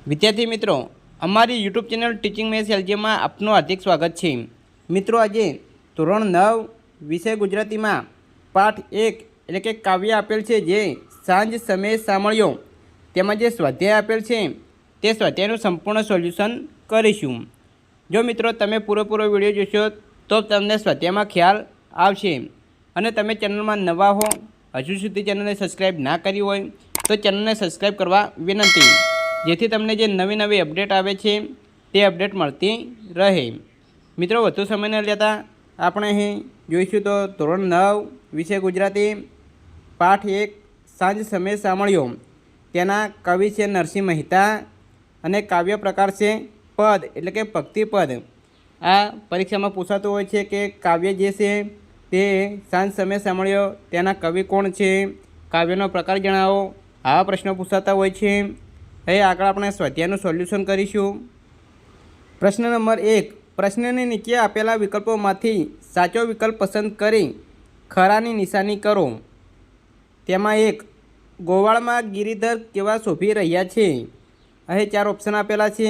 વિદ્યાર્થી મિત્રો, અમારી યુટ્યુબ ચેનલ ટીચિંગ મેથ્સ એલજીમાં આપનું હાર્દિક સ્વાગત છે। મિત્રો, આજે ધોરણ 9 વિષય ગુજરાતીમાં પાઠ 1 એટલે કે કાવ્ય આપેલ છે, જે સાંજ સમયે સાંભળ્યો તેમાં જે સ્વાધ્યાય આપેલ છે તે સ્વાધ્યાયનું સંપૂર્ણ સોલ્યુશન કરીશું। જો મિત્રો તમે પૂરેપૂરો વિડીયો જોશો તો તમને સ્વાધ્યાયમાં ખ્યાલ આવશે। અને તમે ચેનલમાં નવા હો, હજુ સુધી ચેનલને સબસ્ક્રાઈબ ના કરી હોય તો ચેનલને સબસ્ક્રાઈબ કરવા વિનંતી, જેથી તમને જે નવી નવી અપડેટ આવે છે તે અપડેટ મળતી રહે। મિત્રો, વધુ સમય ન લેતા આપણે અહીં જોઈશું તો ધોરણ 9 વિષય ગુજરાતી પાઠ 1 સાંજ સમયે સાંભળ્યો તેના કવિ છે નરસિંહ મહેતા અને કાવ્ય પ્રકાર છે પદ એટલે કે ભક્તિપદ। આ પરીક્ષામાં પૂછાતું હોય છે કે કાવ્ય જે છે તે સાંજ સમયે સાંભળ્યો તેના કવિ કોણ છે, કાવ્યનો પ્રકાર જણાવો, આવા પ્રશ્નો પૂછાતા હોય છે। હવે આગળ આપણે સ્વાધ્યાયનું સોલ્યુશન કરીશું। પ્રશ્ન નંબર 1, પ્રશ્નની નીચે આપેલા વિકલ્પોમાંથી સાચો વિકલ્પ પસંદ કરી ખરાની નિશાની કરો। તેમાં 1, ગોવાળમાં ગિરિધર કેવા શોભી રહ્યા છે। અહીં 4 ઓપ્શન આપેલા છે,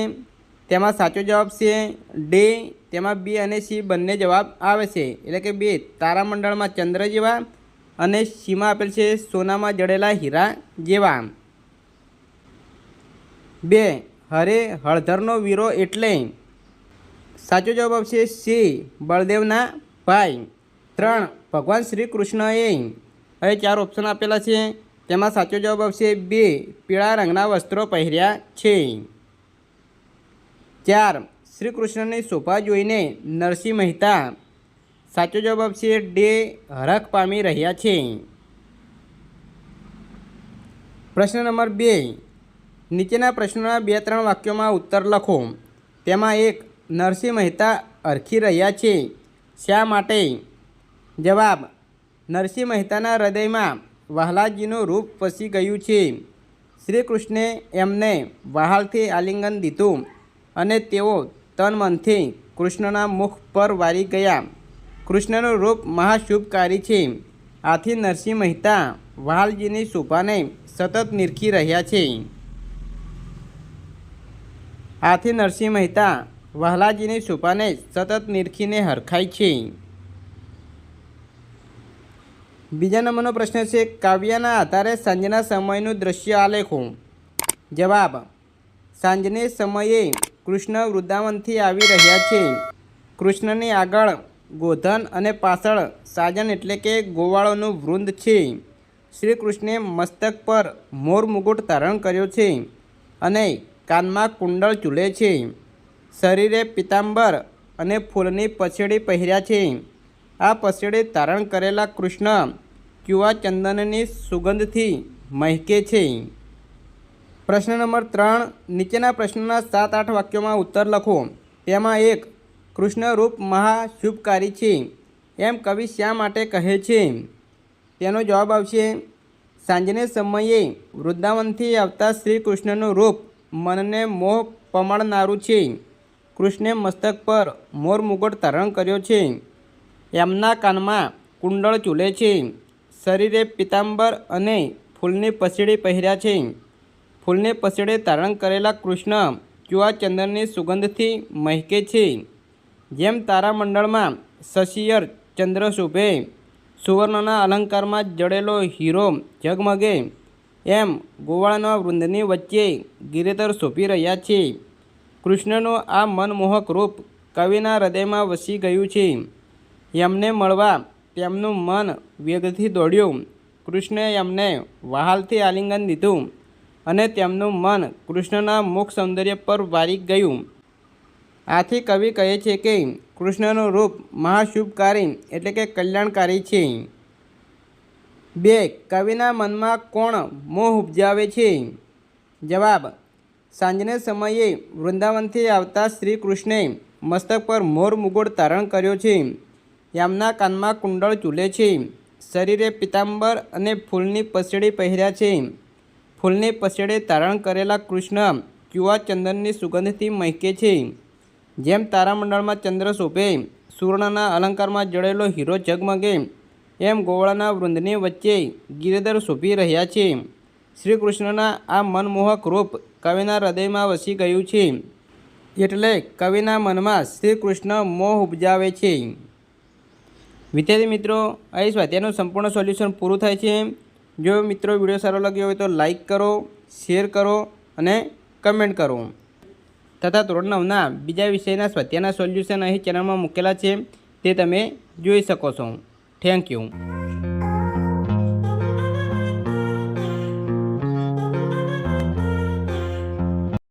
તેમાં સાચો જવાબ છે ડી। તેમાં બી અને સી બંને જવાબ આવે છે, એટલે કે 2, તારામંડળમાં ચંદ્ર જેવા અને સીમાં આપેલ છે સોનામાં જડેલા હીરા જેવા। 2, હરે હળધરનો વીરો એટલે સાચો જવાબ આવશે સી, બળદેવના ભાઈ। 3, ભગવાન શ્રી કૃષ્ણએ અહીં 4 ઓપ્શન આપેલા છે, તેમાં સાચો જવાબ આવશે બી, પીળા રંગના વસ્ત્રો પહેર્યા છે। 4, શ્રી કૃષ્ણની શોભા જોઈને નરસિંહ મહેતા સાચો જવાબ આવશે ડી, હરખ પામી રહ્યા છે। પ્રશ્ન નંબર 2, નીચેના પ્રશ્નોના 2-3 વાક્યોમાં ઉત્તર લખો। તેમાં 1, નરસિંહ મહેતા હરખી રહ્યા છે, શા માટે? જવાબ, નરસિંહ મહેતાના હૃદયમાં વહાલાજીનું રૂપ વસી ગયું છે। શ્રી કૃષ્ણે એમને વહાલથી આલિંગન દીધું અને તેઓ તન મનથી કૃષ્ણના મુખ પર વારી ગયા। કૃષ્ણનું રૂપ મહાશુભકારી છે, આથી નરસિંહ મહેતા વહાલજીની શોભાને સતત નિરખી રહ્યા છે। આથી નરસિંહ મહેતા વહાલાજીની શોભાને સતત નિરખીને હરખાય છે। બીજા નંબરનો પ્રશ્ન છે, કાવ્યના આધારે સાંજના સમયનું દ્રશ્ય આલેખો। જવાબ, સાંજને સમયે કૃષ્ણ વૃંદાવનથી આવી રહ્યા છે। કૃષ્ણની આગળ ગોધન અને પાછળ સાજન એટલે કે ગોવાળોનું વૃંદ છે। શ્રી કૃષ્ણે મસ્તક પર મોર મુગુટ ધારણ કર્યો છે અને કાનમાં કુંડળ ઝૂલે છે। શરીરે પિતાંબર અને ફૂલની પછેડી પહેર્યા છે। આ પછેડી ધારણ કરેલા કૃષ્ણ ક્યુઆ ચંદનની સુગંધથી મહેકે છે। પ્રશ્ન નંબર 3, નીચેના પ્રશ્નોના 7-8 વાક્યોમાં ઉત્તર લખો। તેમાં 1, કૃષ્ણ રૂપ મહાશુભકારી છે એમ કવિ શા માટે કહે છે? તેનો જવાબ આવશે, સાંજને સમયે વૃંદાવનથી આવતા શ્રી કૃષ્ણનું રૂપ મનને મોહ પમાડનારું છે। કૃષ્ણે મસ્તક પર મોર મુગુટ ધારણ કર્યો છે, એમના કાનમાં કુંડળ ઝૂલે છે, શરીરે પિતાંબર અને ફૂલની પછેડી પહેર્યા છે। ફૂલની પછેડી ધારણ કરેલા કૃષ્ણ ક્યુઆ ચંદનની સુગંધથી મહેકે છે। જેમ તારામંડળમાં શશિયર ચંદ્ર શોભે, સુવર્ણના અલંકારમાં જડેલો હીરો ઝગમગે, એમ ગોવાળના વૃંદની વચ્ચે ગિરિધર શોભી રહ્યા છે। કૃષ્ણનું આ મનમોહક રૂપ કવિના હૃદયમાં વસી ગયું છે। એમને મળવા તેમનું મન વેગથી દોડ્યું। કૃષ્ણે એમને વહાલથી આલિંગન દીધું અને તેમનું મન કૃષ્ણના મુખ સૌંદર્ય પર વારી ગયું। આથી કવિ કહે છે કે કૃષ્ણનું રૂપ મહાશુભકારી એટલે કે કલ્યાણકારી છે। 2, કવિના મનમાં કોણ મોહ ઉપજાવે છે? જવાબ, સાંજને સમયે વૃંદાવનથી આવતા શ્રી કૃષ્ણે મસ્તક પર મોર મુગુટ ધારણ કર્યો છે, એમના કાનમાં કુંડળ ઝૂલે છે, શરીરે પિતાંબર અને ફૂલની પછેડી પહેર્યા છે। ફૂલની પછેડી ધારણ કરેલા કૃષ્ણ ક્યુઆ ચંદનની સુગંધથી મહેકે છે। જેમ તારામંડળમાં ચંદ્ર શોભે, સુવર્ણના અલંકારમાં જડેલો હીરો ઝગમગે, એમ ગોવાળના વૃંદની વચ્ચે ગિરિધર શોભી રહ્યા છે। શ્રી કૃષ્ણના આ મનમોહક રૂપ કવિના હૃદયમાં વસી ગયું છે, એટલે કવિના મનમાં શ્રી કૃષ્ણ મોહ ઉપજાવે છે. વિદ્યાર્થી મિત્રો, અહીં સ્વાધ્યાયનું સંપૂર્ણ સોલ્યુશન પૂરું થાય છે. જો મિત્રો વિડીયો સારો લાગ્યો હોય તો લાઈક કરો, શેર કરો અને કમેન્ટ કરો. તથા ધોરણ 9ના બીજા વિષયના સ્વાધ્યાયના સોલ્યુશન અહીં ચેનલમાં મૂકેલા છે, તે તમે જોઈ શકો છો. Thank you.